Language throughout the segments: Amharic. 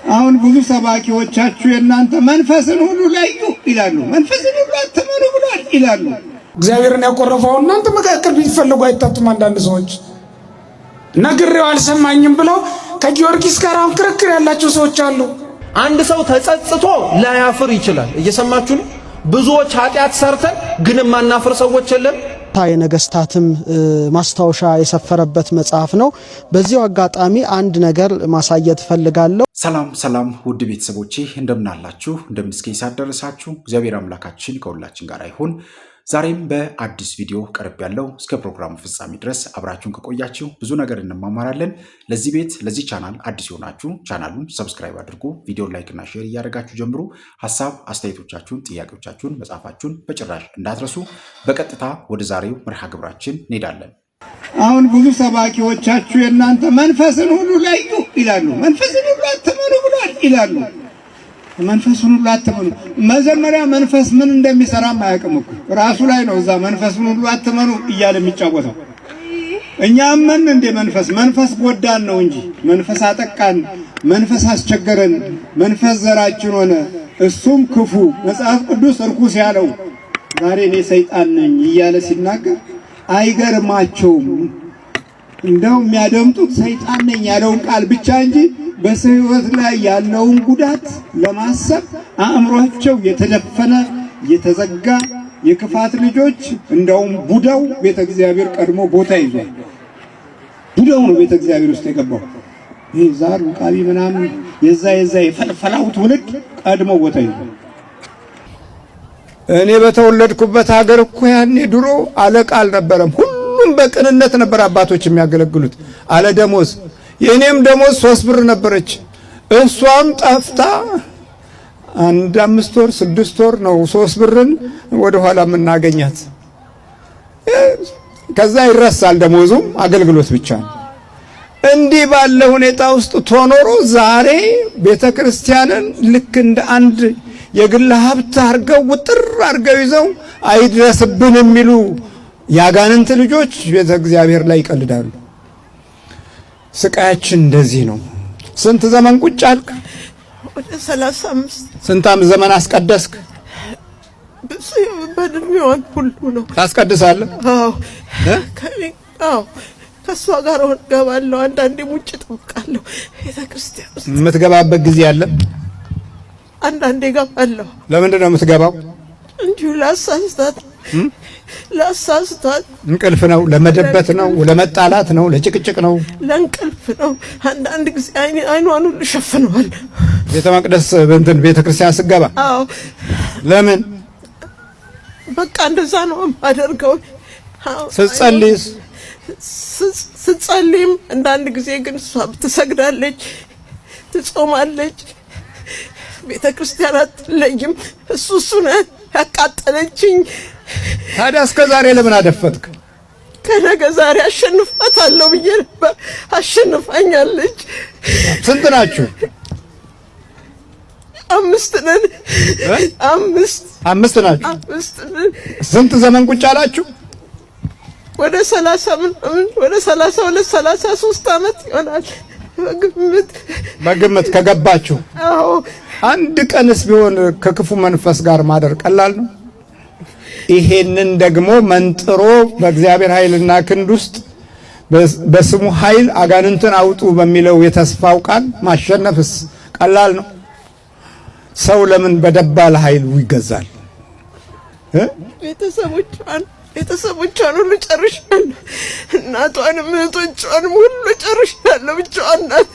አሁን ብዙ ሰባኪዎቻችሁ የናንተ መንፈስን ሁሉ ለዩ ይላሉ። መንፈስን ሁሉ አትመኑ ብሏል ይላሉ። እግዚአብሔርን ያቆረፈው እናንተ መካከል ቢፈልጉ አይታጡም። አንዳንድ ሰዎች ነግሬው አልሰማኝም ብለው ከጊዮርጊስ ጋር አሁን ክርክር ያላቸው ሰዎች አሉ። አንድ ሰው ተጸጽቶ ላያፍር ይችላል። እየሰማችሁ ነው። ብዙዎች ኃጢአት ሰርተን ግን ማናፍር ሰዎች የለም። የነገስታትም ማስታወሻ የሰፈረበት መጽሐፍ ነው። በዚሁ አጋጣሚ አንድ ነገር ማሳየት ፈልጋለሁ። ሰላም ውድ ቤተሰቦቼ እንደምናላችሁ እንደምንስከኝ ሳደረሳችሁ እግዚአብሔር አምላካችን ከሁላችን ጋር ይሁን። ዛሬም በአዲስ ቪዲዮ ቀርብ ያለው እስከ ፕሮግራሙ ፍጻሜ ድረስ አብራችሁን ከቆያችሁ ብዙ ነገር እንማማራለን። ለዚህ ቤት ለዚህ ቻናል አዲስ ሆናችሁ ቻናሉን ሰብስክራይብ አድርጉ፣ ቪዲዮ ላይክ እና ሼር እያደረጋችሁ ጀምሩ። ሐሳብ አስተያየቶቻችሁን፣ ጥያቄዎቻችሁን መጻፋችሁን በጭራሽ እንዳትረሱ። በቀጥታ ወደ ዛሬው መርሃ ግብራችን እንሄዳለን። አሁን ብዙ ሰባኪዎቻችሁ የናንተ መንፈስን ሁሉ ለዩ ይላሉ። መንፈስን ሁሉ አትመኑ ብሏል ይላሉ። መንፈስን ሁሉ አትመኑ። መጀመሪያ መንፈስ ምን እንደሚሰራ ማያውቅም እኮ ራሱ ላይ ነው እዛ መንፈስን ሁሉ አትመኑ እያለ የሚጫወተው። እኛም መንፈስ ጎዳን ነው እንጂ መንፈስ አጠቃን፣ መንፈስ አስቸገረን፣ መንፈስ ዘራችን ሆነ፣ እሱም ክፉ መጽሐፍ ቅዱስ እርኩስ ያለው ዛሬ እኔ ሰይጣን ነኝ እያለ ሲናገር አይገርማቸውም። እንደው የሚያደምጡት ሰይጣን ነኝ ያለውን ቃል ብቻ እንጂ በሰው ሕይወት ላይ ያለውን ጉዳት ለማሰብ አእምሮአቸው የተደፈነ የተዘጋ የክፋት ልጆች። እንደውም ቡዳው ቤተ እግዚአብሔር ቀድሞ ቦታ ይዟል። ቡዳው ነው ቤተ እግዚአብሔር ውስጥ የገባው። ይሄ ዛር ውቃቢ ምናምን የዛ የፈልፈላው ትውልድ ቀድሞ ቦታ ይዟል። እኔ በተወለድኩበት ሀገር እኮ ያኔ ድሮ አለቃ አልነበረም። ሁሉም በቅንነት ነበር አባቶች የሚያገለግሉት አለ ደሞዝ። የኔም ደሞዝ 3 ብር ነበረች። እሷም ጠፍታ 5 ወር 6 ወር ነው 3 ብርን ወደ ኋላ የምናገኛት። ከዛ ይረሳል ደሞዙም አገልግሎት ብቻ ነው። እንዲህ ባለ ሁኔታ ውስጥ ተኖሮ ዛሬ ቤተክርስቲያንን ልክ እንደ አንድ የግል ሀብት አርገው ውጥር አርገው ይዘው አይድረስብን የሚሉ ያጋንንት ልጆች ቤተ እግዚአብሔር ላይ ይቀልዳሉ። ስቃያችን እንደዚህ ነው። ስንት ዘመን ቁጭ አልክ? ወደ 35። ስንት ዘመን አስቀደስክ? በእድሜዋን ሁሉ ነው። ታስቀድሳለህ? አዎ ከሷ ጋር እገባለሁ። አንዳንዴ ሙጭ ጥብቃለሁ። ቤተክርስቲያን ውስጥ የምትገባበት ጊዜ አለ? አንዳንዴ እገባለሁ። ለምንድን ነው የምትገባው? እንዲሁ ላሳስታት። እንቅልፍ ነው? ለመደበት ነው? ለመጣላት ነው? ለጭቅጭቅ ነው? ለእንቅልፍ ነው። አንዳንድ ጊዜ አይኗን ሁሉ ሸፍነዋል። ቤተ መቅደስ ቤተ ክርስቲያን ስገባ? አዎ። ለምን? በቃ እንደዛ ነው የማደርገው። ስትጸልይም አንዳንድ ጊዜ ግን እሷ ትሰግዳለች፣ ትጾማለች። ቤተ ክርስቲያን አትለይም። እሱ ነው ያቃጠለችኝ። ታዲያ እስከ ዛሬ ለምን አደፈጥክ? ከነገ ዛሬ አሸንፋታለሁ ብዬ ነበር። አሸንፋኛለች። ስንት ናችሁ? 5 ነን። 5 ናችሁ? 5 ነን። ስንት ዘመን ቁጭ አላችሁ? ወደ 32 33 ዓመት ይሆናል በግምት ከገባችሁ። አዎ። አንድ ቀንስ ቢሆን ከክፉ መንፈስ ጋር ማደር ቀላል ነው። ይሄንን ደግሞ መንጥሮ በእግዚአብሔር ኃይልና ክንድ ውስጥ በስሙ ኃይል አጋንንትን አውጡ በሚለው የተስፋው ቃል ማሸነፍስ ቀላል ነው። ሰው ለምን በደባል ኃይሉ ይገዛል? ቤተሰቦቿን ሁሉ ጨርሻለሁ። እናቷንም እህቶቿንም ሁሉ ጨርሻለሁ። ብቻዋን ናት።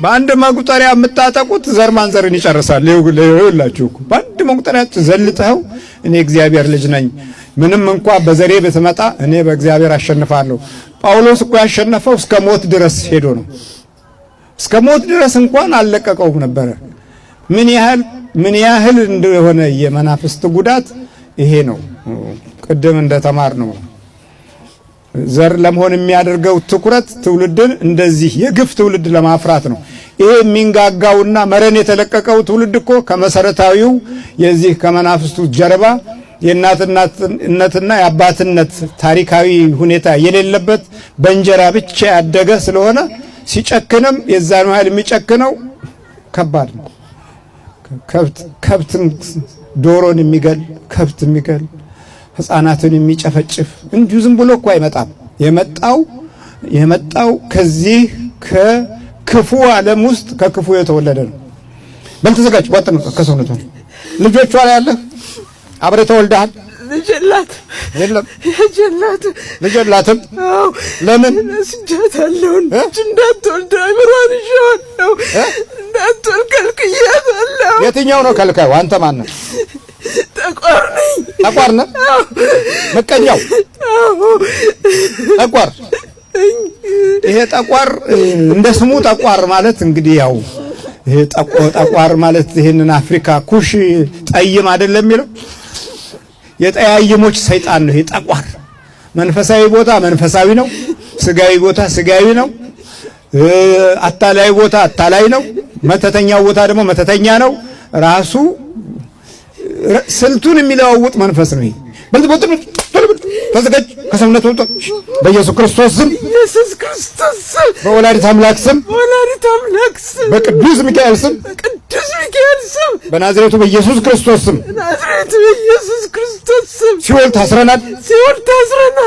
በአንድ መቁጠሪያ የምታጠቁት ዘር ማንዘርን ይጨርሳል። ይኸውላችሁ እኮ በአንድ መቁጠሪያ ዘልጠው እኔ እግዚአብሔር ልጅ ነኝ፣ ምንም እንኳን በዘሬ ብትመጣ እኔ በእግዚአብሔር አሸንፋለሁ። ጳውሎስ እኮ ያሸነፈው እስከ ሞት ድረስ ሄዶ ነው። እስከ ሞት ድረስ እንኳን አልለቀቀውም ነበረ። ምን ያህል እንደሆነ የመናፍስት ጉዳት ይሄ ነው። ቅድም እንደተማር ነው ዘር ለመሆን የሚያደርገው ትኩረት ትውልድን እንደዚህ የግፍ ትውልድ ለማፍራት ነው። ይሄ የሚንጋጋውና መረን የተለቀቀው ትውልድ እኮ ከመሰረታዊው የዚህ ከመናፍስቱ ጀርባ የእናትነትና የአባትነት ታሪካዊ ሁኔታ የሌለበት በእንጀራ ብቻ ያደገ ስለሆነ ሲጨክንም የዛን ያህል የሚጨክነው ከባድ ነው። ከብትን ዶሮን የሚገል ከብት የሚገል ሕፃናትን የሚጨፈጭፍ እንዲሁ ዝም ብሎ እኮ አይመጣም። የመጣው ከዚህ ከክፉ ዓለም ውስጥ ከክፉ የተወለደ ነው። በል ተዘጋጅ። ቋጥ ነው ከሰውነቱ ልጆቿ ላይ ያለ አብረህ ተወልደሃል። ልጅ የለም። ልጅ የላትም። ለምን ስጃታለሁ? እንዳትወልድ አይምሯን ይዤዋለሁ። እንዳትወልድ ከልክያታለሁ። የትኛው ነው ከልካዩ? አንተ ማን ነህ? ጠቋር ነኝ። ጠቋር ነህ? ምቀኛው ጠቋር። ይሄ ጠቋር እንደ ስሙ ጠቋር ማለት እንግዲህ ያው ይሄ ጠቋር ማለት ይሄንን አፍሪካ ኩሽ ጠይም አይደለም የሚለው የጠያይሞች ሰይጣን ነው። ይሄ ጠቋር መንፈሳዊ ቦታ መንፈሳዊ ነው፣ ስጋዊ ቦታ ስጋዊ ነው፣ አታላይ ቦታ አታላይ ነው፣ መተተኛው ቦታ ደግሞ መተተኛ ነው። ራሱ ስልቱን የሚለዋውጥ መንፈስ ነው። ተዘጋጅ። ከሰውነት ወጣ በኢየሱስ ክርስቶስ ስም፣ በወላዲተ አምላክ ስም፣ በቅዱስ ሚካኤል ስም፣ በናዝሬቱ በኢየሱስ ክርስቶስ ስም ሲኦል ታስረናል።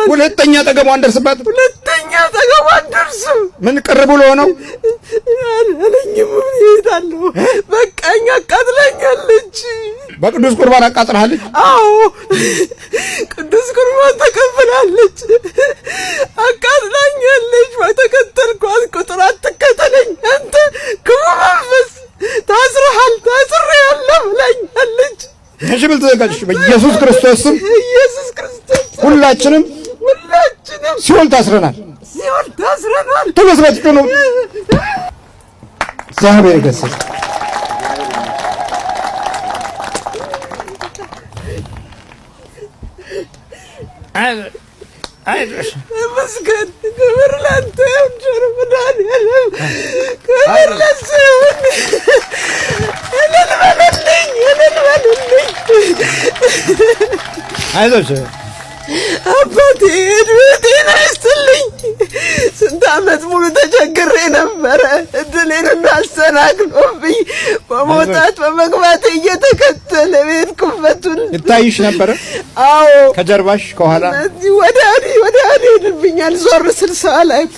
ሁለተኛ አጠገቧ አንደርስባት። ምን ቅር ብሎ ነው? በቃኝ፣ አቃጥለኛለች። በቅዱስ ቁርባን አቃጥላለች። አዎ ቅዱስ ቁርባን ተቀብላለች። አቃጥላኛለች። በተከተልኳት ቁጥር አትከተለኝ አንተ ክፉ መንፈስ፣ ታስረሃል፣ ታስሬያለሁ ብላኛለች። እሺ ብል ተዘጋጅ። በኢየሱስ ክርስቶስ ስም ሁላችንም ሲኦል ታስረናል። ተመስራጭ ነው። እግዚአብሔር ይገስጽ። መስገን ክብር ላንተ ይሁን። መድኃኒዓለም ክብር ለእሱ ይሁን። እልል በልልኝ፣ እልል በልልኝ። አይዞሽ አባቴ እድሜ ጤና ይስጥልኝ። ስንት ዓመት ሙሉ ተቸግሬ ነበረ። እድሌን አሰናክሎብኝ በመውጣት በመግባት እየተከተለ ቤት ኩፈቱን ይታይሽ ነበረ። አዎ ከጀርባሽ ከኋላ ወደ ይልብኛል። ዞር ስል ሰው አላይም።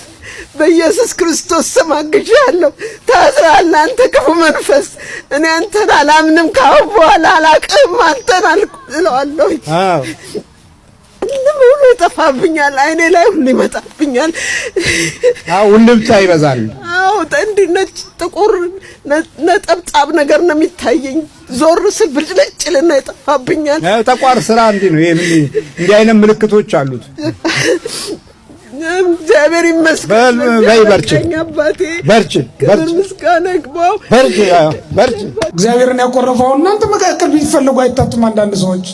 በኢየሱስ ክርስቶስ ስም አግዣለሁ። ታስረሃል አንተ ክፉ መንፈስ። እኔ አንተን አላምንም፣ ካሁን በኋላ አላቅም አንተን እለዋለሁ። አዎ ሁሉ ይጠፋብኛል። አይኔ ላይ ሁሉ ይመጣብኛል። አዎ ውልብታ ይበዛል። አዎ እንዲህ ጥቁር ነጠብጣብ ነገር ነው የሚታየኝ። ዞር ስል ብልጭልጭልና ይጠፋብኛል። ጠቋር ስራ እንዲህ ነው። ይሄ እንዲህ አይነት ምልክቶች አሉት። እግዚአብሔር ይመስገን። በርቺ በርቺ ምስጋና ይግባው። በርቺ። እግዚአብሔርን ያቆረፈው እናንተ መካከል ቢፈልጉ አይታጡም። አንዳንድ ሰዎች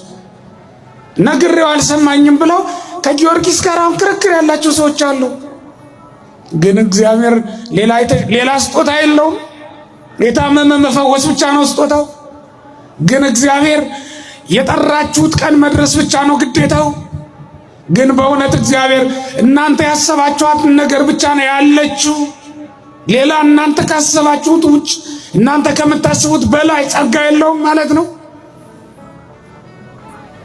ነግሬው አልሰማኝም ብለው ከጊዮርጊስ ጋር አሁን ክርክር ያላቸው ሰዎች አሉ። ግን እግዚአብሔር ሌላ ስጦታ የለውም። የታመመ መፈወስ ብቻ ነው ስጦታው። ግን እግዚአብሔር የጠራችሁት ቀን መድረስ ብቻ ነው ግዴታው። ግን በእውነት እግዚአብሔር እናንተ ያሰባችኋትን ነገር ብቻ ነው ያለችው። ሌላ እናንተ ካሰባችሁት ውጭ እናንተ ከምታስቡት በላይ ጸጋ የለውም ማለት ነው።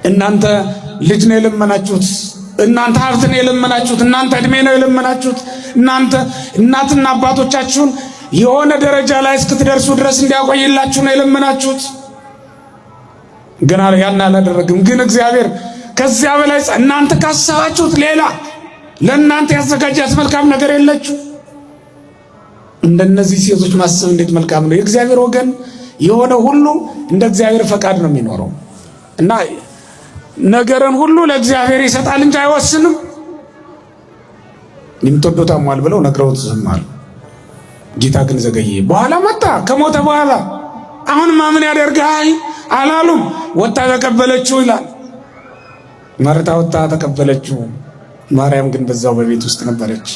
እናንተ ልጅ ነው የለመናችሁት፣ እናንተ ሀብት ነው የለመናችሁት፣ እናንተ እድሜ ነው የለመናችሁት፣ እናንተ እናትና አባቶቻችሁን የሆነ ደረጃ ላይ እስክትደርሱ ድረስ እንዲያቆይላችሁ ነው የለመናችሁት። ግን ያን አላደረግም። ግን እግዚአብሔር ከዚያ በላይ እናንተ ካሰባችሁት ሌላ ለእናንተ ያዘጋጃት መልካም ነገር የለችሁ። እንደነዚህ ሴቶች ማሰብ እንዴት መልካም ነው! የእግዚአብሔር ወገን የሆነ ሁሉ እንደ እግዚአብሔር ፈቃድ ነው የሚኖረው እና ነገርን ሁሉ ለእግዚአብሔር ይሰጣል እንጂ አይወስንም። የምትወደው ታሟል ብለው ነግረውት ዝም አሉ። ጌታ ግን ዘገየ። በኋላ መጣ ከሞተ በኋላ። አሁንማ ምን ያደርጋል አላሉም። ወጣ ተቀበለችው ይላል። ማርታ ወጣ ተቀበለችው። ማርያም ግን በዛው በቤት ውስጥ ነበረች።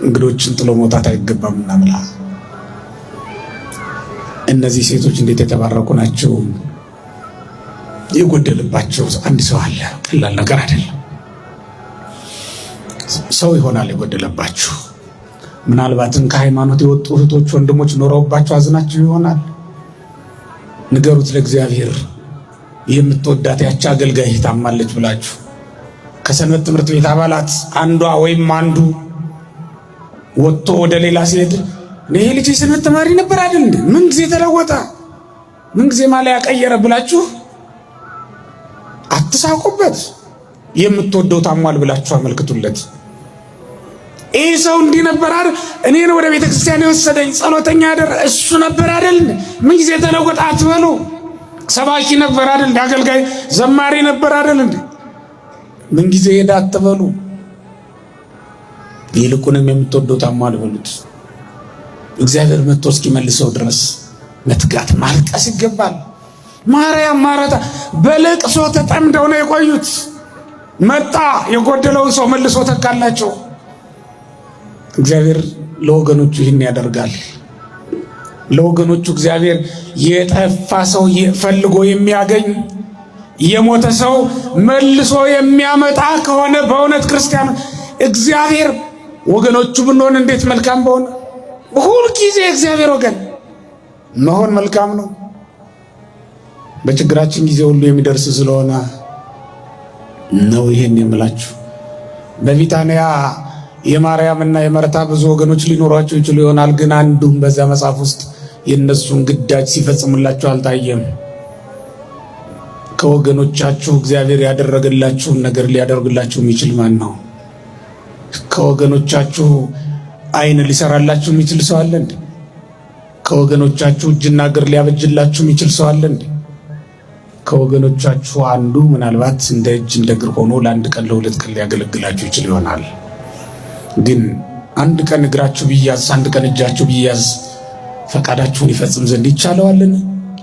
እንግዶችን ጥሎ መውጣት አይገባምና ብላ። እነዚህ ሴቶች እንዴት የተባረኩ ናቸው! የጎደለባቸው አንድ ሰው አለ። ቀላል ነገር አይደለም። ሰው ይሆናል የጎደለባችሁ። ምናልባትም ከሃይማኖት የወጡ እህቶች ወንድሞች ኖረውባቸው አዝናችሁ ይሆናል። ንገሩት ለእግዚአብሔር የምትወዳት ያቺ አገልጋይ ታማለች ብላችሁ። ከሰንበት ትምህርት ቤት አባላት አንዷ ወይም አንዱ ወጥቶ ወደ ሌላ ሲሄድ ይሄ ልጅ የሰንበት ተማሪ ነበር አይደል እንዴ? ምን ጊዜ ተለወጠ? ምን ጊዜ ማሊያ ቀየረ ብላችሁ አትሳቁበት። የምትወደው ታሟል ብላችሁ አመልክቱለት። ይህ ሰው እንዲህ ነበር አይደል? እኔን ወደ ቤተ ክርስቲያን የወሰደኝ ጸሎተኛ አይደል? እሱ ነበር አይደል? ምን ጊዜ ተለወጠ አትበሉ። ሰባኪ ነበር አይደል? አገልጋይ ዘማሪ ነበር አይደል እንዴ? ምን ጊዜ ሄዳ አትበሉ። ይልቁንም የምትወደው ታሟል በሉት። እግዚአብሔር መጥቶ እስኪመልሰው ድረስ መትጋት ማልቀስ ይገባል። ማርያም ማረታ በለቅሶ ተጠምደው ነው የቆዩት። መጣ የጎደለውን ሰው መልሶ ተካላቸው። እግዚአብሔር ለወገኖቹ ይህን ያደርጋል። ለወገኖቹ እግዚአብሔር የጠፋ ሰው ፈልጎ የሚያገኝ የሞተ ሰው መልሶ የሚያመጣ ከሆነ በእውነት ክርስቲያን እግዚአብሔር ወገኖቹ ብንሆን እንዴት መልካም በሆነ። ሁሉ ጊዜ እግዚአብሔር ወገን መሆን መልካም ነው። በችግራችን ጊዜ ሁሉ የሚደርስ ስለሆነ ነው ይሄን የምላችሁ። በቢታንያ የማርያምና የመርታ ብዙ ወገኖች ሊኖሯቸው ይችሉ ይሆናል። ግን አንዱም በዛ መጽሐፍ ውስጥ የነሱን ግዳጅ ሲፈጽምላቸው አልታየም። ከወገኖቻችሁ እግዚአብሔር ያደረገላችሁን ነገር ሊያደርግላችሁ የሚችል ማን ነው? ከወገኖቻችሁ ዓይን ሊሰራላችሁ የሚችል ሰው አለ እንዴ? ከወገኖቻችሁ እጅና እግር ሊያበጅላችሁ የሚችል ሰው አለ እንዴ? ከወገኖቻችሁ አንዱ ምናልባት እንደ እጅ እንደ እግር ሆኖ ለአንድ ቀን ለሁለት ቀን ሊያገለግላችሁ ይችል ይሆናል። ግን አንድ ቀን እግራችሁ ቢያዝ አንድ ቀን እጃችሁ ቢያዝ ፈቃዳችሁን ይፈጽም ዘንድ ይቻለዋልን?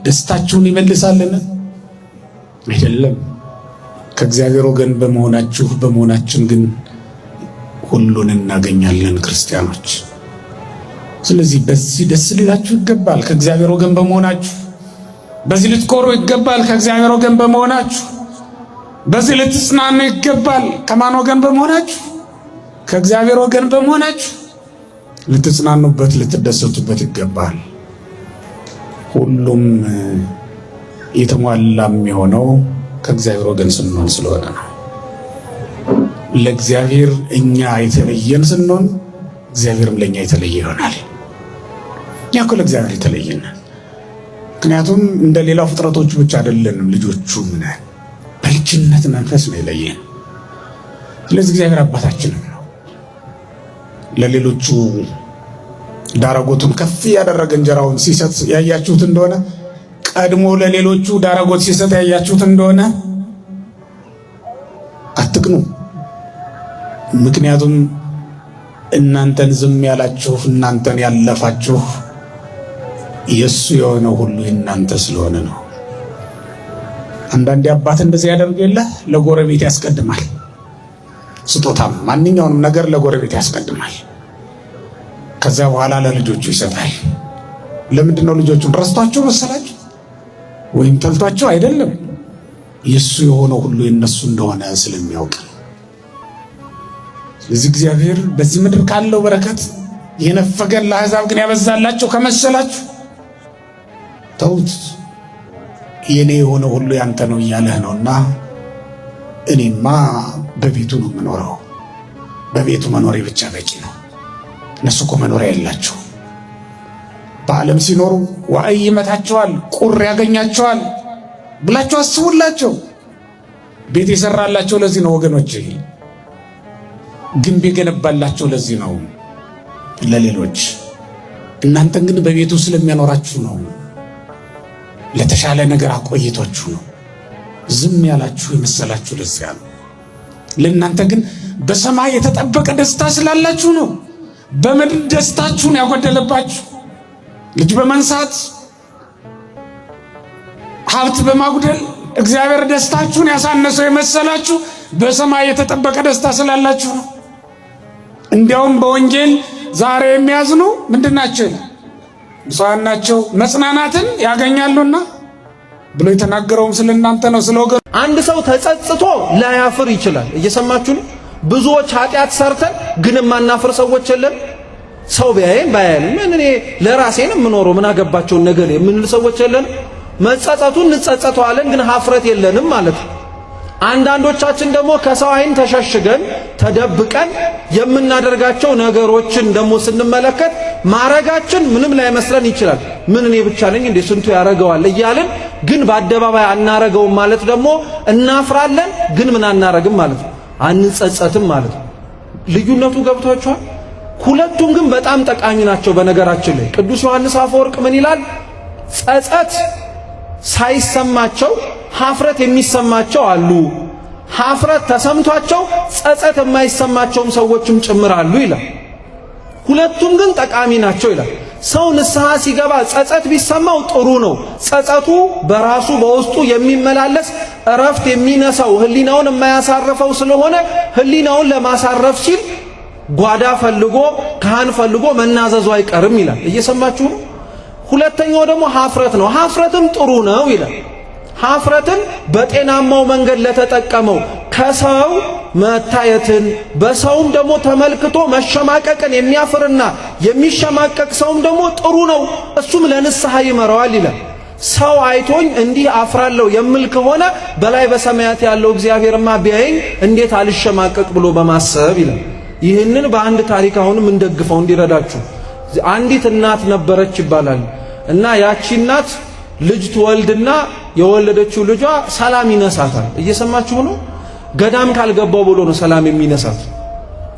ደስታችሁን ይመልሳልን? አይደለም። ከእግዚአብሔር ወገን በመሆናችን ግን ሁሉን እናገኛለን ክርስቲያኖች። ስለዚህ በዚህ ደስ ሊላችሁ ይገባል ከእግዚአብሔር ወገን በመሆናችሁ። በዚህ ልትኮሩ ይገባል ከእግዚአብሔር ወገን በመሆናችሁ። በዚህ ልትጽናኑ ይገባል ከማን ወገን በመሆናችሁ? ከእግዚአብሔር ወገን በመሆናችሁ ልትጽናኑበት ልትደሰቱበት ይገባል። ሁሉም የተሟላ የሚሆነው ከእግዚአብሔር ወገን ስንሆን ስለሆነ ነው። ለእግዚአብሔር እኛ የተለየን ስንሆን እግዚአብሔርም ለእኛ የተለየ ይሆናል። እኛ እኮ ለእግዚአብሔር የተለየን፣ ምክንያቱም እንደ ሌላው ፍጥረቶቹ ብቻ አይደለንም፣ ልጆቹም ነን። በልጅነት መንፈስ ነው የለየን። ስለዚህ እግዚአብሔር አባታችንም ነው። ለሌሎቹ ዳረጎቱን ከፍ ያደረገ እንጀራውን ሲሰጥ ያያችሁት እንደሆነ ቀድሞ ለሌሎቹ ዳረጎት ሲሰጥ ያያችሁት እንደሆነ አትቅኑ። ምክንያቱም እናንተን ዝም ያላችሁ እናንተን ያለፋችሁ የሱ የሆነው ሁሉ እናንተ ስለሆነ ነው። አንዳንዴ አባት እንደዚህ ያደርግ የለ ለጎረቤት ያስቀድማል። ስጦታም ማንኛውንም ነገር ለጎረቤት ያስቀድማል። ከዛ በኋላ ለልጆቹ ይሰጣል። ለምንድን ነው ልጆቹን ረስቷቸው መሰላችሁ ወይም ጠልቷቸው አይደለም። የሱ የሆነው ሁሉ የነሱ እንደሆነ ስለሚያውቅ። ስለዚህ እግዚአብሔር በዚህ ምድር ካለው በረከት የነፈገን ለአሕዛብ ግን ያበዛላቸው ከመሰላችሁ ተውት። የኔ የሆነው ሁሉ ያንተ ነው እያለህ ነውና እኔማ በቤቱ ነው የምኖረው። በቤቱ መኖሬ ብቻ በቂ ነው። እነሱ እኮ መኖሪያ የላቸው። በዓለም ሲኖሩ ዋዕይ ይመታቸዋል፣ ቁር ያገኛቸዋል ብላችሁ አስቡላቸው። ቤት የሰራላቸው ለዚህ ነው ወገኖቼ። ግንብ የገነባላቸው ለዚህ ነው ለሌሎች። እናንተን ግን በቤቱ ስለሚያኖራችሁ ነው። ለተሻለ ነገር አቆይቷችሁ ነው ዝም ያላችሁ የመሰላችሁ ለዚያ ነው። ለእናንተ ግን በሰማይ የተጠበቀ ደስታ ስላላችሁ ነው። በምድር ደስታችሁን ያጎደለባችሁ ልጅ በመንሳት ሀብት በማጉደል እግዚአብሔር ደስታችሁን ያሳነሰው የመሰላችሁ በሰማይ የተጠበቀ ደስታ ስላላችሁ ነው። እንዲያውም በወንጌል ዛሬ የሚያዝኑ ምንድናቸው? ብፁዓን ናቸው መጽናናትን ያገኛሉና ብሎ የተናገረውም ስለእናንተ ነው። ስለወገን አንድ ሰው ተጸጽቶ ላያፍር ይችላል። እየሰማችሁ ነው። ብዙዎች ኃጢአት ሰርተን ግን ማናፍር ሰዎች የለን። ሰው ቢያየን ባያየን ምን እኔ ለራሴ ነው የምኖረው ምን አገባቸው ነገር የምንል ሰዎች የለን። መጸጸቱን እንጸጸተዋለን ግን ሀፍረት የለንም ማለት ነው። አንዳንዶቻችን ደግሞ ከሰው አይን ተሸሽገን ተደብቀን የምናደርጋቸው ነገሮችን ደግሞ ስንመለከት ማረጋችን ምንም ላይ መስለን ይችላል። ምን እኔ ብቻ ነኝ እንዴ ስንቱ ያረጋዋል እያልን ግን በአደባባይ አናረገውም ማለት ደግሞ እናፍራለን ግን ምን አናረግም ማለት ነው፣ አንጸጸትም ማለት ነው። ልዩነቱ ገብቷችኋል? ሁለቱም ግን በጣም ጠቃሚ ናቸው። በነገራችን ላይ ቅዱስ ዮሐንስ አፈወርቅ ምን ይላል? ጸጸት ሳይሰማቸው ሀፍረት የሚሰማቸው አሉ፣ ሀፍረት ተሰምቷቸው ጸጸት የማይሰማቸውም ሰዎችም ጭምር አሉ ይላል። ሁለቱም ግን ጠቃሚ ናቸው ይላል። ሰው ንስሐ ሲገባ ጸጸት ቢሰማው ጥሩ ነው። ጸጸቱ በራሱ በውስጡ የሚመላለስ እረፍት የሚነሳው ህሊናውን የማያሳርፈው ስለሆነ ህሊናውን ለማሳረፍ ሲል ጓዳ ፈልጎ ካህን ፈልጎ መናዘዙ አይቀርም ይላል። እየሰማችሁ ነው? ሁለተኛው ደግሞ ሀፍረት ነው። ሀፍረትም ጥሩ ነው ይላል። ሀፍረትን በጤናማው መንገድ ለተጠቀመው ከሰው መታየትን በሰውም ደግሞ ተመልክቶ መሸማቀቅን የሚያፍርና የሚሸማቀቅ ሰውም ደግሞ ጥሩ ነው፣ እሱም ለንስሐ ይመራዋል ይላል። ሰው አይቶኝ እንዲህ አፍራለሁ የምል ከሆነ በላይ በሰማያት ያለው እግዚአብሔርማ ቢያየኝ እንዴት አልሸማቀቅ ብሎ በማሰብ ይላል። ይህንን በአንድ ታሪክ አሁንም እንደግፈው እንዲረዳችሁ። አንዲት እናት ነበረች ይባላል እና ያቺ እናት ልጅ ትወልድና የወለደችው ልጇ ሰላም ይነሳታል። እየሰማችሁ ነው? ገዳም ካልገባው ብሎ ነው ሰላም የሚነሳት።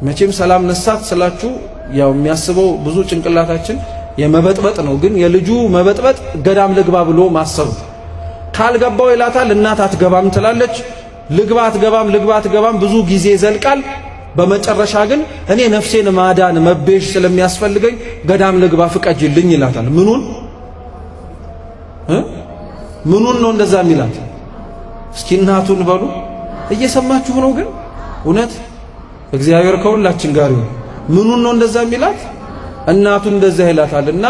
መቼም ሰላም ነሳት ስላችሁ ያው የሚያስበው ብዙ ጭንቅላታችን የመበጥበጥ ነው። ግን የልጁ መበጥበጥ ገዳም ልግባ ብሎ ማሰብ። ካልገባው ይላታል። እናት አትገባም ትላለች። ልግባ አትገባም ብዙ ጊዜ ይዘልቃል። በመጨረሻ ግን እኔ ነፍሴን ማዳን መቤሽ ስለሚያስፈልገኝ ገዳም ልግባ ፍቀጅልኝ ይላታል። ምኑን ነው እንደዛ የሚላት? እስኪ እናቱን በሉ። እየሰማችሁ ነው? ግን እውነት እግዚአብሔር ከሁላችን ጋር ይሁን። ምኑን ነው እንደዛ የሚላት? እናቱን እንደዛ ይላታል። እና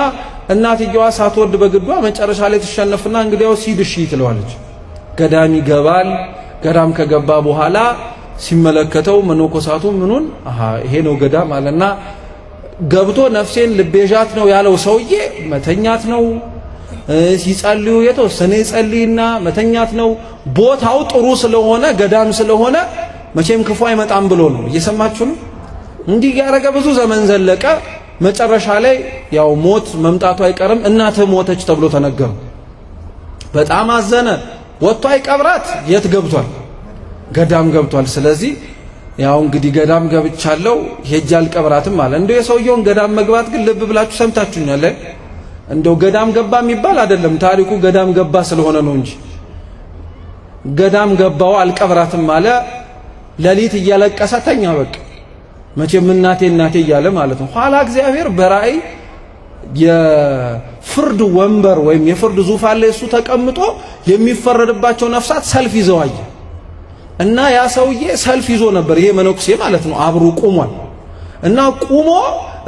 እናትየዋ ሳትወድ በግዷ መጨረሻ ላይ ትሸነፍና እንግዲያው ሲድ እሺ ትለዋለች። ገዳም ይገባል። ገዳም ከገባ በኋላ ሲመለከተው መነኮሳቱ ምኑን ይሄ ነው ገዳም አለና ገብቶ ነፍሴን ልቤዣት ነው ያለው ሰውዬ መተኛት ነው። ሲጸልዩ የተወሰነ ይጸልይና መተኛት ነው። ቦታው ጥሩ ስለሆነ ገዳም ስለሆነ መቼም ክፉ አይመጣም ብሎ ነው። እየሰማችሁ ነው? እንዲህ ያረገ ብዙ ዘመን ዘለቀ። መጨረሻ ላይ ያው ሞት መምጣቱ አይቀርም። እናትህ ሞተች ተብሎ ተነገረ። በጣም አዘነ። ወጥቶ አይቀብራት የት ገብቷል? ገዳም ገብቷል። ስለዚህ ያው እንግዲህ ገዳም ገብቻለሁ ሄጄ አልቀብራትም አለ። እንደው የሰውየውን ገዳም መግባት ግን ልብ ብላችሁ ሰምታችሁኛል። እንደው ገዳም ገባ የሚባል አይደለም ታሪኩ፣ ገዳም ገባ ስለሆነ ነው እንጂ ገዳም ገባው አልቀብራትም አለ። ሌሊት እያለቀሰ ተኛ። በቃ መቼም እናቴ እያለ ማለት ነው። ኋላ እግዚአብሔር በራእይ የፍርድ ወንበር ወይም የፍርድ ዙፋን ላይ እሱ ተቀምጦ የሚፈረድባቸው ነፍሳት ሰልፍ ይዘው አየ እና ያ ሰውዬ ሰልፍ ይዞ ነበር። ይሄ መነኩሴ ማለት ነው አብሮ ቆሟል። እና ቁሞ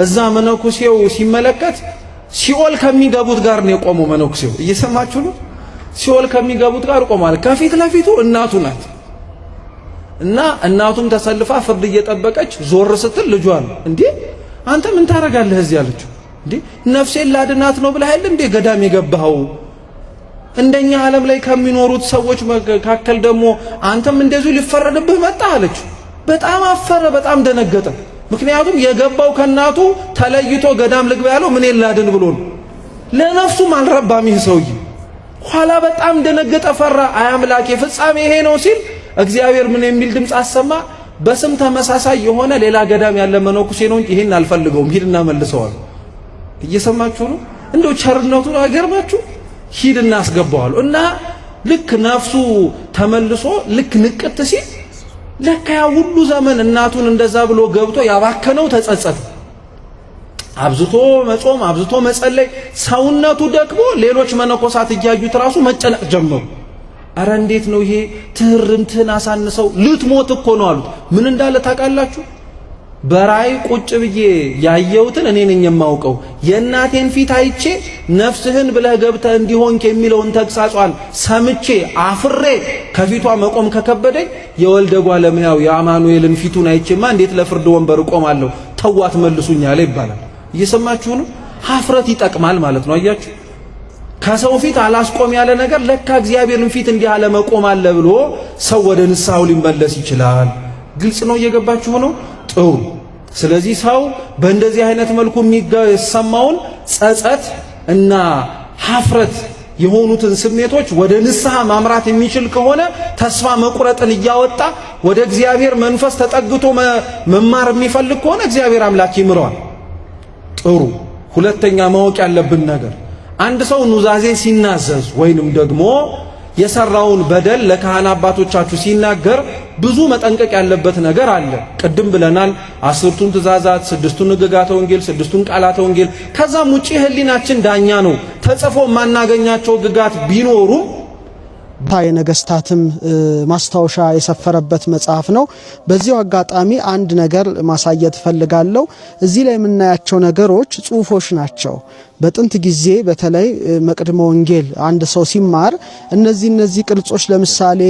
እዛ መነኩሴው ሲመለከት ሲኦል ከሚገቡት ጋር ነው የቆመው መነኩሴው። እየሰማችሁ ነው? ሲኦል ከሚገቡት ጋር ቆሟል። ከፊት ለፊቱ እናቱ ናት። እና እናቱም ተሰልፋ ፍርድ እየጠበቀች ዞር ስትል ልጇ ነው። እንዴ አንተ ምን ታረጋለህ እዚህ አለችው። እንዴ ነፍሴን ላድናት ነው ብለህ አይደል እንዴ ገዳም የገባኸው? እንደኛ ዓለም ላይ ከሚኖሩት ሰዎች መካከል ደግሞ አንተም እንደዚሁ ሊፈረድብህ መጣ አለችው። በጣም አፈረ፣ በጣም ደነገጠ። ምክንያቱም የገባው ከናቱ ተለይቶ ገዳም ልግባ ያለው ምን ላድን ብሎ ነው። ለነፍሱም አልረባም ይህ ሰውዬ። ኋላ በጣም ደነገጠ፣ ፈራ። አይ አምላኬ ፍጻሜ ይሄ ነው ሲል እግዚአብሔር ምን የሚል ድምፅ አሰማ? በስም ተመሳሳይ የሆነ ሌላ ገዳም ያለ መነኩሴ ነው እንጂ ይሄን አልፈልገውም፣ ሂድና መልሰዋል። እየሰማችሁ ነው? እንደው ቸርነቱን አይገርማችሁ? ሂድና አስገባዋል። እና ልክ ነፍሱ ተመልሶ ልክ ንቅት ሲል ለካ ያ ሁሉ ዘመን እናቱን እንደዛ ብሎ ገብቶ ያባከነው ተጸጸተ። አብዝቶ መጾም፣ አብዝቶ መጸለይ፣ ሰውነቱ ደግሞ ሌሎች መነኮሳት እያዩት ራሱ መጨነቅ ጀመሩ። አረ እንዴት ነው ይሄ? ትህርምትን አሳንሰው ልትሞት እኮ ነው አሉት። ምን እንዳለ ታውቃላችሁ? በራይ ቁጭ ብዬ ያየሁትን እኔ ነኝ የማውቀው። የእናቴን ፊት አይቼ ነፍስህን ብለህ ገብተህ እንዲሆንክ የሚለውን ተግሳጿን ሰምቼ አፍሬ ከፊቷ መቆም ከከበደኝ የወልደ እጓለ እመሕያው የአማኑኤልን ፊቱን አይቼማ እንዴት ለፍርድ ወንበር እቆማለሁ? ተዋት መልሱኝ አለ ይባላል። እየሰማችሁ ነው። ሀፍረት ይጠቅማል ማለት ነው። አያችሁ ከሰው ፊት አላስቆም ያለ ነገር ለካ እግዚአብሔርን ፊት እንዲህ አለ መቆም አለ ብሎ ሰው ወደ ንስሐው ሊመለስ ይችላል። ግልጽ ነው። እየገባችሁ ነው? ጥሩ። ስለዚህ ሰው በእንደዚህ አይነት መልኩ የሚሰማውን ጸጸት እና ሀፍረት የሆኑትን ስሜቶች ወደ ንስሐ ማምራት የሚችል ከሆነ ተስፋ መቁረጥን እያወጣ ወደ እግዚአብሔር መንፈስ ተጠግቶ መማር የሚፈልግ ከሆነ እግዚአብሔር አምላክ ይምረዋል። ጥሩ። ሁለተኛ ማወቅ ያለብን ነገር አንድ ሰው ኑዛዜ ሲናዘዝ ወይንም ደግሞ የሰራውን በደል ለካህን አባቶቻችሁ ሲናገር ብዙ መጠንቀቅ ያለበት ነገር አለ። ቅድም ብለናል 10ቱን ትእዛዛት፣ 6ቱን ሕግጋተ ወንጌል፣ 6ቱን ቃላተ ወንጌል። ከዛም ውጪ ህሊናችን ዳኛ ነው። ተጽፎ የማናገኛቸው ሕግጋት ቢኖሩም የነገስታትም ማስታወሻ የሰፈረበት መጽሐፍ ነው። በዚሁ አጋጣሚ አንድ ነገር ማሳየት ፈልጋለሁ። እዚህ ላይ የምናያቸው ነገሮች ጽሁፎች ናቸው። በጥንት ጊዜ በተለይ መቅድመ ወንጌል አንድ ሰው ሲማር እነዚህ ቅርጾች ለምሳሌ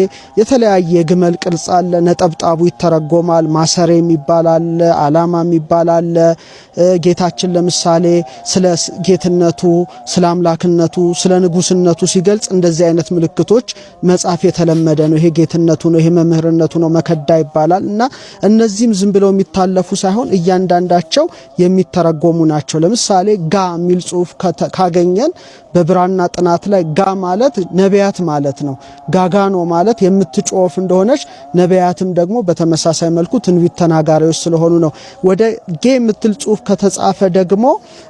የተለያየ ግመል ቅርጽ አለ፣ ነጠብጣቡ ይተረጎማል፣ ማሰሬ የሚባል አለ፣ አላማ የሚባል አለ። ጌታችን ለምሳሌ ስለ ጌትነቱ፣ ስለ አምላክነቱ፣ ስለ ንጉስነቱ ሲገልጽ እንደዚህ አይነት ምልክቶች መጻፍ የተለመደ ነው። ይሄ ጌትነቱ ነው፣ ይሄ መምህርነቱ ነው፣ መከዳ ይባላል። እና እነዚህም ዝም ብለው የሚታለፉ ሳይሆን እያንዳንዳቸው የሚተረጎሙ ናቸው። ለምሳሌ ጋ የሚል ጽሁፍ ካገኘን በብራና ጥናት ላይ ጋ ማለት ነቢያት ማለት ነው። ጋጋኖ ማለት የምትጮፍ እንደሆነች፣ ነቢያትም ደግሞ በተመሳሳይ መልኩ ትንቢት ተናጋሪዎች ስለሆኑ ነው። ወደ ጌ የምትል ጽሁፍ ከተጻፈ ደግሞ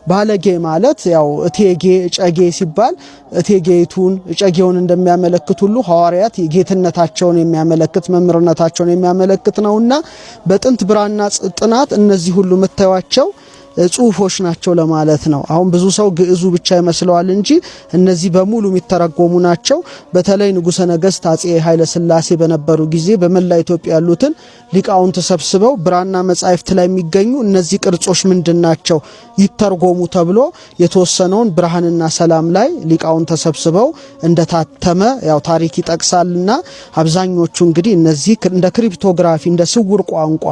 ባለጌ ማለት ያው እቴጌ እጨጌ ሲባል እቴጌይቱን እጨጌውን እንደሚያመለክት ሁሉ ሐዋርያት ጌትነታቸውን የሚያመለክት መምህርነታቸውን የሚያመለክት ነውና በጥንት ብራና ጥናት እነዚህ ሁሉ መታያቸው ጽሁፎች ናቸው ለማለት ነው። አሁን ብዙ ሰው ግዕዙ ብቻ ይመስለዋል እንጂ እነዚህ በሙሉ የሚተረጎሙ ናቸው። በተለይ ንጉሠ ነገሥት አጼ ኃይለ ሥላሴ በነበሩ ጊዜ በመላ ኢትዮጵያ ያሉትን ሊቃውንት ተሰብስበው ብራና መጻሕፍት ላይ የሚገኙ እነዚህ ቅርጾች ምንድናቸው ይተርጎሙ ተብሎ የተወሰነውን ብርሃንና ሰላም ላይ ሊቃውንት ተሰብስበው እንደታተመ ያው ታሪክ ይጠቅሳልና አብዛኞቹ እንግዲህ እነዚህ እንደ ክሪፕቶግራፊ እንደ ስውር ቋንቋ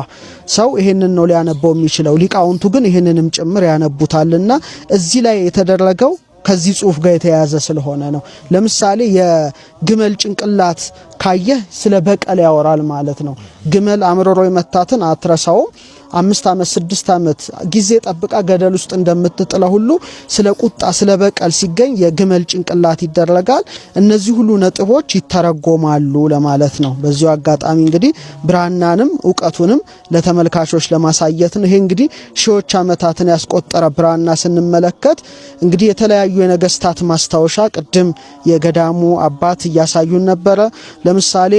ሰው ይሄንን ነው ሊያነበው የሚችለው። ሊቃውንቱ ግን ይሄንንም ጭምር ያነቡታልና እዚህ ላይ የተደረገው ከዚህ ጽሁፍ ጋር የተያያዘ ስለሆነ ነው። ለምሳሌ የግመል ጭንቅላት ካየህ ስለ በቀል ያወራል ማለት ነው። ግመል አምሮሮ የመታትን አትረሳውም። 5 ዓመት 6 ዓመት ጊዜ ጠብቃ ገደል ውስጥ እንደምትጥለ ሁሉ ስለ ቁጣ ስለ በቀል ሲገኝ የግመል ጭንቅላት ይደረጋል። እነዚህ ሁሉ ነጥቦች ይተረጎማሉ ለማለት ነው። በዚሁ አጋጣሚ እንግዲህ ብራናንም ዕውቀቱንም ለተመልካቾች ለማሳየት ነው። ይሄ እንግዲህ ሺዎች ዓመታትን ያስቆጠረ ብራና ስንመለከት እንግዲህ የተለያዩ የነገስታት ማስታወሻ ቅድም የገዳሙ አባት እያሳዩን ነበረ። ለምሳሌ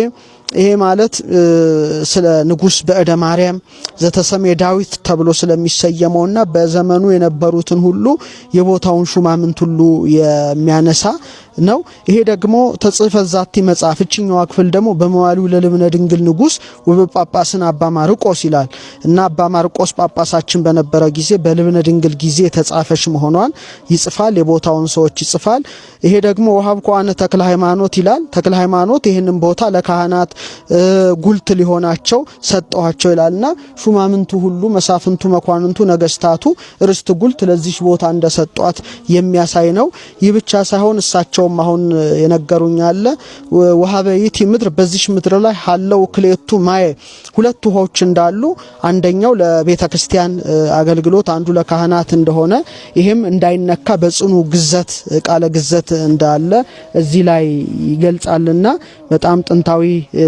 ይሄ ማለት ስለ ንጉስ በእደ ማርያም ዘተሰሜ ዳዊት ተብሎ ስለሚሰየመውና በዘመኑ የነበሩትን ሁሉ የቦታውን ሹማምንት ሁሉ የሚያነሳ ነው። ይሄ ደግሞ ተጽፈ ዛቲ መጽሐፍ እችኛዋ ክፍል ደግሞ በመዋዕሉ ለልብነ ድንግል ንጉስ ወበጳጳስን አባ ማርቆስ ይላል እና አባ ማርቆስ ጳጳሳችን በነበረ ጊዜ በልብነ ድንግል ጊዜ የተጻፈች መሆኗን ይጽፋል። የቦታውን ሰዎች ይጽፋል። ይሄ ደግሞ ወሀብኮ አነ ተክለ ሃይማኖት ይላል። ተክለ ሃይማኖት ይሄንን ቦታ ለካህናት ጉልት ሊሆናቸው ሰጠዋቸው ይላልና ሹማምንቱ ሁሉ መሳፍንቱ፣ መኳንንቱ፣ ነገስታቱ ርስት ጉልት ለዚህ ቦታ እንደሰጧት የሚያሳይ ነው። ይህ ብቻ ሳይሆን እሳቸው አሁን የነገሩኝ አለ ወሀበይቲ ምድር በዚህ ምድር ላይ ሀለው ክሌቱ ማየ ሁለት ውሃዎች እንዳሉ አንደኛው ለቤተ ክርስቲያን አገልግሎት አንዱ ለካህናት እንደሆነ ይሄም እንዳይነካ በጽኑ ግዘት ቃለ ግዘት እንዳለ እዚህ ላይ ይገልጻልና በጣም ጥንታዊ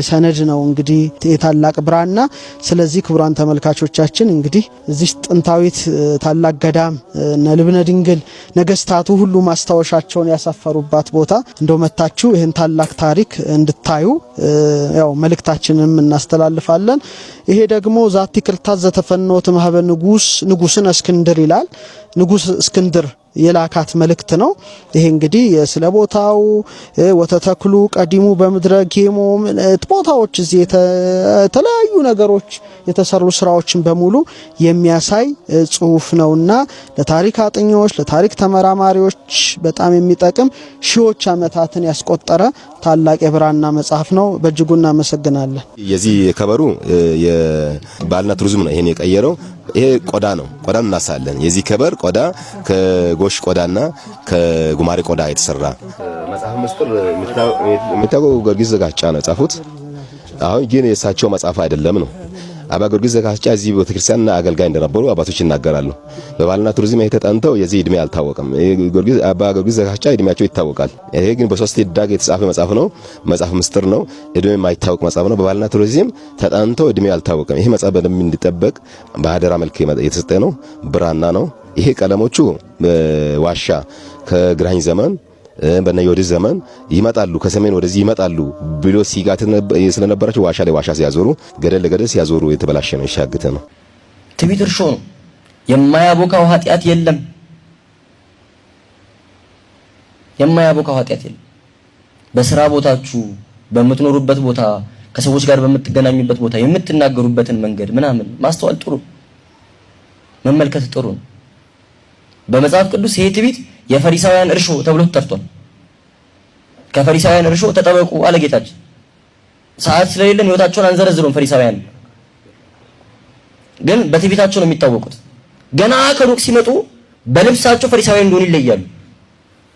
ሰነድ ነው እንግዲህ የታላቅ ብራና። ስለዚህ ክቡራን ተመልካቾቻችን እንግዲህ እዚህ ጥንታዊት ታላቅ ገዳም ልብነ ድንግል ነገስታቱ ሁሉ ማስታወሻቸውን ያሰፈሩባት ቦታ እንደው መታችሁ ይሄን ታላቅ ታሪክ እንድታዩ ያው መልእክታችንንም እናስተላልፋለን። ይሄ ደግሞ ዛቲ ክልታት ዘተፈኖት ማህበ ንጉስን እስክንድር ይላል። ንጉስ እስክንድር የላካት መልእክት ነው። ይሄ እንግዲህ ስለ ቦታው ወተተክሉ ቀዲሙ በምድረ ጌሞ ቦታዎች እዚህ የተለያዩ ነገሮች የተሰሩ ስራዎችን በሙሉ የሚያሳይ ጽሁፍ ነውና ለታሪክ አጥኚዎች ለታሪክ ተመራማሪዎች በጣም የሚጠቅም ሺዎች ዓመታትን ያስቆጠረ ታላቅ የብራና መጽሐፍ ነው። በእጅጉ እናመሰግናለን። የዚህ ከበሩ የባህልና ቱሪዝም ነው ይሄን የቀየረው። ይሄ ቆዳ ነው። ቆዳን እናሳለን። የዚህ ከበር ቆዳ ከጎሽ ቆዳና ከጉማሬ ቆዳ የተሰራ መጽሐፍ ምስጢር የምታውቀው ጊዮርጊስ ዘጋስጫ ነው ጻፉት። አሁን ግን የእሳቸው መጽሐፍ አይደለም ነው። አባ ጊዮርጊስ ዘጋስጫ እዚህ ቤተክርስቲያንና አገልጋይ እንደነበሩ አባቶች ይናገራሉ። በባህልና ቱሪዝም የተጠንተው የዚህ እድሜ አልታወቀም። አባ ጊዮርጊስ ዘጋስጫ እድሜያቸው ይታወቃል። ይሄ ግን በሶስት ዳግ የተጻፈ መጽሐፍ ነው። መጽሐፍ ምስጢር ነው። እድሜ የማይታወቅ መጽሐፍ ነው። በባህልና ቱሪዝም ተጠንተው እድሜ አልታወቀም። ይሄ መጽሐፍ በደንብ እንዲጠበቅ በአደራ መልክ የተሰጠ ነው። ብራና ነው። ይሄ ቀለሞቹ ዋሻ ከግራኝ ዘመን በነዮዲስ ዘመን ይመጣሉ፣ ከሰሜን ወደዚህ ይመጣሉ ብሎ ሲጋት ስለነበራቸው ዋሻ ላይ ዋሻ ሲያዞሩ ገደል ለገደል ሲያዞሩ የተበላሸ ነው። ይሻግተ ነው። ትዕቢት እርሾ ነው። የማያቦካው ኃጢአት የለም። የማያቦካው ኃጢአት የለም። በስራ ቦታችሁ፣ በምትኖሩበት ቦታ፣ ከሰዎች ጋር በምትገናኙበት ቦታ የምትናገሩበትን መንገድ ምናምን ማስተዋል ጥሩ፣ መመልከት ጥሩ ነው። በመጽሐፍ ቅዱስ ይሄ ትዕቢት የፈሪሳውያን እርሾ ተብሎ ተጠርቷል። ከፈሪሳውያን እርሾ ተጠበቁ አለ ጌታችን። ሰዓት ስለሌለን ህይወታቸውን አንዘረዝሩም። ፈሪሳውያን ግን በትዕቢታቸው ነው የሚታወቁት። ገና ከሩቅ ሲመጡ በልብሳቸው ፈሪሳውያን እንደሆኑ ይለያሉ።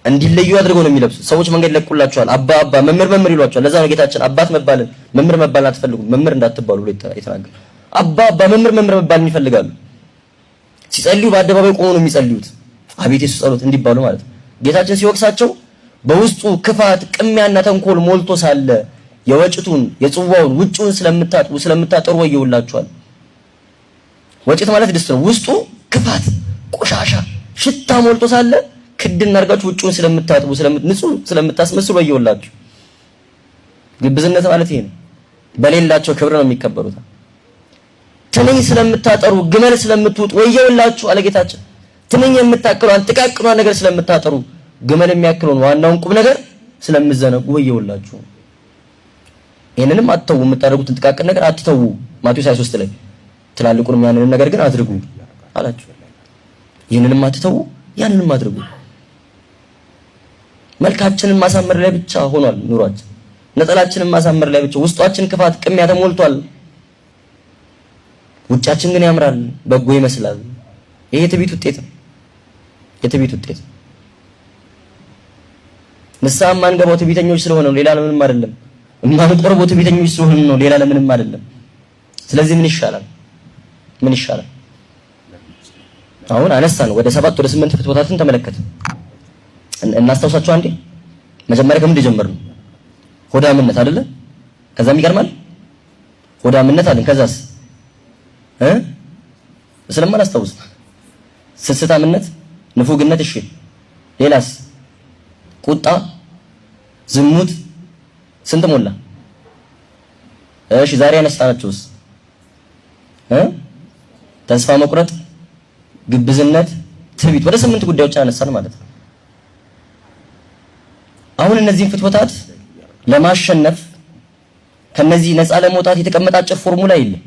እንዲለዩ አድርገው ነው የሚለብሱት። ሰዎች መንገድ ይለቁላቸዋል። አባ አባ መምህር መምህር ይሏቸዋል። ለዛ ነው ጌታችን አባት መባልን መምህር መባልን አትፈልጉም መምህር እንዳትባሉ ብሎ የተናገረ። አባ አባ መምህር መምህር መባልን ይፈልጋሉ። ሲጸልዩ በአደባባይ ቆመው ነው የሚጸልዩት። አቤት የሱ ጸሎት እንዲባሉ ማለት ነው። ጌታችን ሲወቅሳቸው በውስጡ ክፋት ቅሚያና ተንኮል ሞልቶ ሳለ የወጭቱን የጽዋውን ውጭውን ስለምታጠሩ ወየውላችኋል። ወጭት ማለት ድስት ነው። ውስጡ ክፋት ቆሻሻ ሽታ ሞልቶ ሳለ ክድና አድርጋችሁ ውጭውን ስለምታጥቡ ንጹህ ስለምታስመስሉ ወየውላችሁ። ግብዝነት ማለት ይሄ ነው። በሌላቸው ክብር ነው የሚከበሩት። ትንኝ ስለምታጠሩ ግመል ስለምትውጡ ወየውላችሁ አለ ጌታችን። ትንኝ የምታክሏን ጥቃቅኗን ነገር ስለምታጠሩ ግመል የሚያክለውን ዋናውን ቁም ነገር ስለምዘነጉ ወየውላችሁ። ይሄንንም አትተው፣ የምታደርጉትን ጥቃቅን ነገር አትተው። ማቴዎስ 23 ላይ ትላልቁንም ያንንም ነገር ግን አድርጉ አላችሁ። ይሄንንም አትተው፣ ያንንም አድርጉ። መልካችንን ማሳመር ላይ ብቻ ሆኗል ኑሯችን። ነጠላችንን ማሳመር ላይ ብቻ። ውስጣችን ክፋት ቅሚያ ተሞልቷል። ውጫችን ግን ያምራል፣ በጎ ይመስላል። ይሄ የትዕቢት ውጤት ነው። የትዕቢት ውጤት ንስሐ ማንገባው ትዕቢተኞች ስለሆነ ነው፣ ሌላ ለምንም አይደለም። ማንቆርበው ትዕቢተኞች ስለሆነ ነው፣ ሌላ ለምንም አይደለም። ስለዚህ ምን ይሻላል? ምን ይሻላል? አሁን አነሳን ወደ 7 ወደ 8 ፍትወታትን ተመለከተ። እናስታውሳቸው አንዴ። መጀመሪያ ከምን ጀመርን? ሆዳምነት አይደለ? ከዛም ይቀርማል ሆዳምነት አለን። ከዛስ ስለማላስታውስ ስስታምነት፣ ንፉግነት፣ እሺ ሌላስ? ቁጣ፣ ዝሙት፣ ስንት ሞላ? እሺ ዛሬ ያነሳናቸውስ ተስፋ መቁረጥ፣ ግብዝነት፣ ትዕቢት፣ ወደ 8 ጉዳዮች አነሳን ማለት ነው። አሁን እነዚህን ፍትወታት ለማሸነፍ ከነዚህ ነፃ ለመውጣት የተቀመጠ አጭር ፎርሙላ የለም።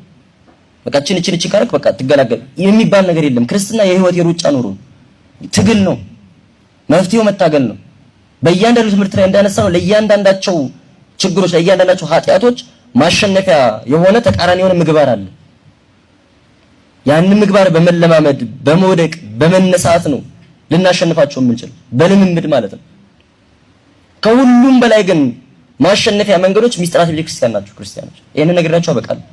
በቃ እቺ ካረክ በቃ ትገላገል የሚባል ነገር የለም። ክርስትና የህይወት የሩጫ ኑሮ ትግል ነው። መፍትሄው መታገል ነው። በእያንዳንዱ ትምህርት ላይ እንዳነሳነው ለእያንዳንዳቸው ችግሮች ለእያንዳንዳቸው ኃጢያቶች ማሸነፊያ የሆነ ተቃራኒ የሆነ ምግባር አለ። ያንን ምግባር በመለማመድ በመውደቅ በመነሳት ነው ልናሸንፋቸው የምንችል፣ በልምምድ ማለት ነው። ከሁሉም በላይ ግን ማሸነፊያ መንገዶች ሚስጥራት ቤተክርስቲያን ናቸው። ክርስቲያኖች ይሄንን ነግሬያቸው አበቃለሁ።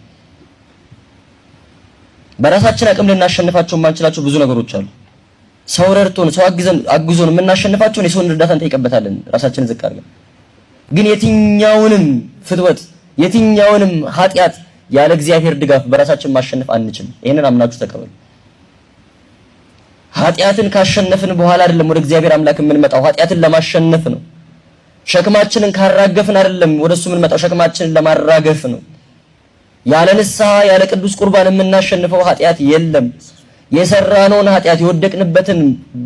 በራሳችን አቅም ልናሸንፋቸው የማንችላቸው ብዙ ነገሮች አሉ። ሰው ረድቶን ሰው አግዞን የምናሸንፋቸውን የሰውን እርዳታ እንጠይቀበታለን ራሳችንን ዝቅ አድርገን። ግን የትኛውንም ፍትወት የትኛውንም ኃጢያት ያለ እግዚአብሔር ድጋፍ በራሳችን ማሸነፍ አንችልም። ይሄንን አምናችሁ ተቀበሉ። ኃጢያትን ካሸነፍን በኋላ አይደለም ወደ እግዚአብሔር አምላክ የምንመጣው፣ ኃጢያትን ለማሸነፍ ነው። ሸክማችንን ካራገፍን አይደለም ወደሱ የምንመጣው፣ ሸክማችንን ለማራገፍ ነው። ያለ ንስሐ ያለ ቅዱስ ቁርባን የምናሸንፈው ኃጢያት የለም። የሰራነውን ኃጢአት የወደቅንበትን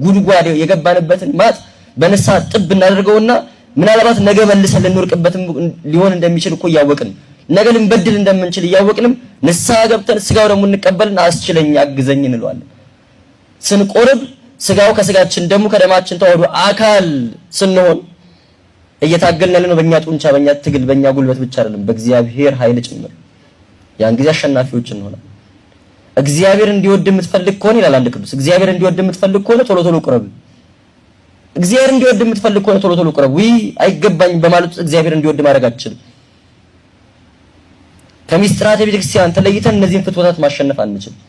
ጉድጓድ የገባንበትን ማጥ በንስሐ ጥብ እናደርገውና ምናልባት ነገ መልሰን ልንወርቅበትም ሊሆን እንደሚችል እኮ እያወቅን ነገ ልንበድል እንደምንችል እያወቅንም ንስሐ ገብተን ስጋው ደግሞ እንቀበልና አስችለኝ አግዘኝ እንለዋለን። ስንቆርብ ስጋው ከስጋችን ደሙ ከደማችን ተዋህዶ አካል ስንሆን እየታገልን ያለነው በእኛ ጡንቻ፣ በእኛ ትግል፣ በእኛ ጉልበት ብቻ አይደለም፣ በእግዚአብሔር ኃይል ጭምር። ያን ጊዜ አሸናፊዎች እንሆናለን። እግዚአብሔር እንዲወድ የምትፈልግ ከሆነ ይላል አንድ ቅዱስ፣ እግዚአብሔር እንዲወድ የምትፈልግ ከሆነ ቶሎ ቶሎ ቁረብ። እግዚአብሔር እንዲወድ የምትፈልግ ከሆነ ቶሎ ቶሎ ቁረብ። አይገባኝም በማለት እግዚአብሔር እንዲወድ ማድረግ አትችልም። ከምስጢራተ ቤተክርስቲያን ተለይተን እነዚህን ፍትወታት ማሸነፍ አንችልም።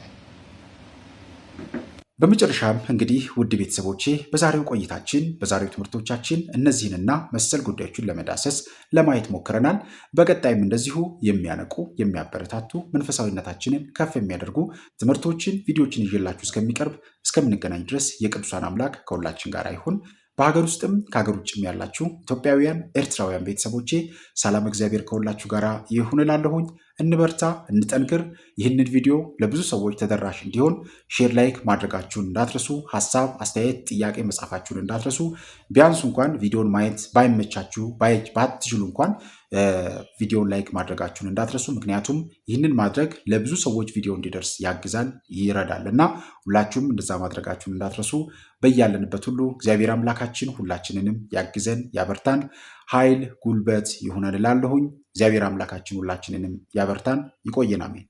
በመጨረሻም እንግዲህ ውድ ቤተሰቦቼ በዛሬው ቆይታችን በዛሬው ትምህርቶቻችን እነዚህንና መሰል ጉዳዮችን ለመዳሰስ ለማየት ሞክረናል። በቀጣይም እንደዚሁ የሚያነቁ የሚያበረታቱ መንፈሳዊነታችንን ከፍ የሚያደርጉ ትምህርቶችን ቪዲዮዎችን ይዤላችሁ እስከምንገናኝ ድረስ የቅዱሳን አምላክ ከሁላችን ጋር ይሁን። በሀገር ውስጥም ከሀገር ውጭም ያላችሁ ኢትዮጵያውያን ኤርትራውያን ቤተሰቦቼ ሰላም እግዚአብሔር ከሁላችሁ ጋር ይሁን እላለሁኝ። እንበርታ፣ እንጠንክር። ይህንን ቪዲዮ ለብዙ ሰዎች ተደራሽ እንዲሆን ሼር፣ ላይክ ማድረጋችሁን እንዳትረሱ። ሀሳብ፣ አስተያየት፣ ጥያቄ መጻፋችሁን እንዳትረሱ። ቢያንስ እንኳን ቪዲዮን ማየት ባይመቻችሁ ባትችሉ እንኳን ቪዲዮን ላይክ ማድረጋችሁን እንዳትረሱ። ምክንያቱም ይህንን ማድረግ ለብዙ ሰዎች ቪዲዮ እንዲደርስ ያግዛል፣ ይረዳል እና ሁላችሁም እንደዛ ማድረጋችሁን እንዳትረሱ። በያለንበት ሁሉ እግዚአብሔር አምላካችን ሁላችንንም ያግዘን፣ ያበርታን፣ ኃይል ጉልበት ይሁነን እላለሁኝ። እግዚአብሔር አምላካችን ሁላችንንም ያበርታን፣ ይቆየን። አሜን።